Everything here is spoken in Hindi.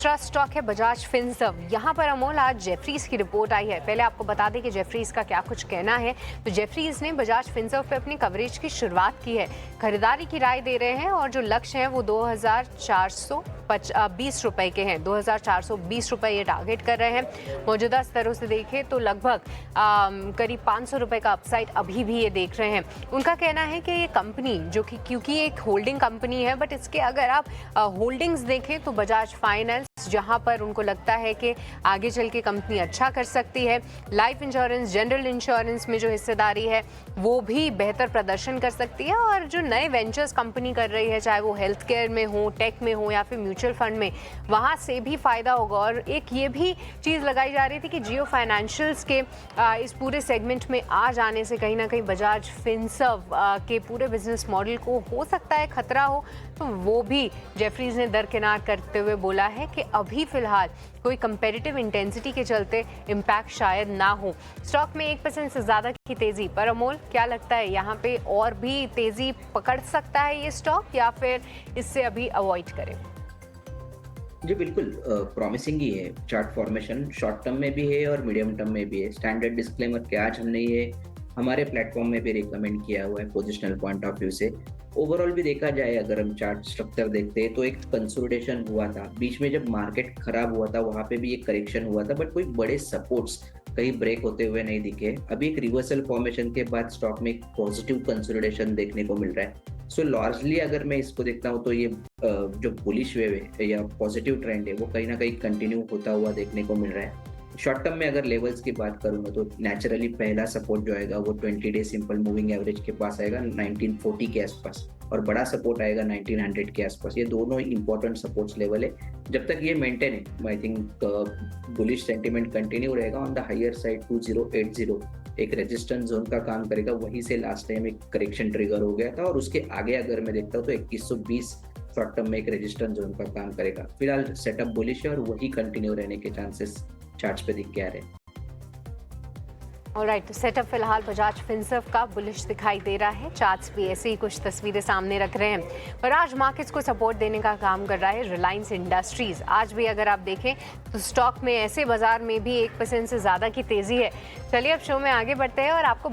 दूसरा स्टॉक है बजाज फिनसर्व। यहाँ पर अमोल आज जेफरीज की रिपोर्ट आई है। पहले आपको बता दें कि जेफरीज का क्या कुछ कहना है। तो जेफरीज ने बजाज फिनसर्व पे अपनी कवरेज की शुरुआत की है। खरीदारी की राय दे रहे हैं और जो लक्ष्य है वो 2420 रुपए के हैं। 2420 रुपए ये टारगेट कर रहे हैं। मौजूदा स्तरों से देखें तो लगभग करीब 500 रुपए का अपसाइड अभी भी ये देख रहे हैं। उनका कहना है कि ये कंपनी जो कि क्योंकि एक होल्डिंग कंपनी है, बट इसके अगर आप होल्डिंग्स देखें तो बजाज फाइनेंस जहां पर उनको लगता है कि आगे चल के कंपनी अच्छा कर सकती है, लाइफ इंश्योरेंस, जनरल इंश्योरेंस में जो हिस्सेदारी है वो भी बेहतर प्रदर्शन कर सकती है, और जो नए वेंचर्स कंपनी कर रही है, चाहे वो हेल्थ केयर में हो, टेक में हो या फिर म्यूचुअल फंड में, वहां से भी फायदा होगा। और एक ये भी चीज़ लगाई जा रही थी कि जियो फाइनेंशियल्स के इस पूरे सेगमेंट में आ जाने से कहीं ना कहीं बजाज फिनसर्व के पूरे बिजनेस मॉडल को हो सकता है खतरा हो। तो वो भी जेफरीज ने दरकिनार करते हुए बोला है कि अभी फिलहाल कोई कंपेटिटिव इंटेंसिटी के चलते इम्पैक्ट शायद ना हो। स्टॉक में 1% से ज़्यादा की तेज़ी पर अमोल, क्या लगता है यहाँ पे और भी तेज़ी पकड़ सकता है ये स्टॉक या फिर इससे अभी अवॉइड करें? जी बिल्कुल, प्रॉमिसिंग ही है। चार्ट फॉर्मेशन शॉर्ट टर्म में भी है और मीडियम टर्म में भी है। स्टैंडर्ड डिस्क्लेमर कि आज हमने ये हमारे प्लेटफॉर्म में भी रिकमेंड किया हुआ है पोजिशनल पॉइंट ऑफ व्यू से। ओवरऑल भी देखा जाए, अगर हम चार्ट स्ट्रक्चर देखते हैं तो एक कंसोलिडेशन हुआ था बीच में, जब मार्केट खराब हुआ था वहां पे भी एक करेक्शन हुआ था, बट कोई बड़े सपोर्ट्स कहीं ब्रेक होते हुए नहीं दिखे। अभी एक रिवर्सल फॉर्मेशन के बाद स्टॉक में एक पॉजिटिव कंसोलिडेशन देखने को मिल रहा है। सो लार्जली अगर मैं इसको देखता हूँ तो ये जो बुलिश वेव है या पॉजिटिव ट्रेंड है वो कहीं ना कहीं कंटिन्यू होता हुआ देखने को मिल रहा है। शॉर्ट टर्म में अगर लेवल्स की बात करूंगा तो नेचुरली पहला सपोर्ट जो आएगा वो 20 डे सिंपल मूविंग एवरेज के पास आएगा 1940 के आसपास, और बड़ा सपोर्ट आएगा 1900 के आसपास। ये दोनों ही इंपॉर्टेंट सपोर्ट्स लेवल है। जब तक ये मेंटेन है, I think bullish sentiment continue रहेगा। ऑन द हायर साइड 2080 एक रेजिस्टेंस जोन का काम करेगा, वहीं से लास्ट टाइम एक करेक्शन ट्रिगर हो गया था, और उसके आगे अगर मैं देखता हूँ तो 2120 शॉर्ट टर्म में एक रेजिस्टेंस जोन का काम करेगा। फिलहाल सेटअप बुलिश है और वही कंटिन्यू रहने के चांसेस चार्ट्स पे दिख के आ रहे हैं। ऑलराइट, तो सेटअप फिलहाल बजाज फिनसर्व का बुलिश दिखाई दे रहा है। चार्ट्स भी ऐसे ही कुछ तस्वीरें सामने रख रहे हैं। पर आज मार्केट्स को सपोर्ट देने का काम कर रहा है रिलायंस इंडस्ट्रीज। आज भी अगर आप देखें तो स्टॉक में ऐसे बाजार में भी 1% से ज़्यादा की तेज़ी है। चलिए अब शो में आगे बढ़ते हैं और आपको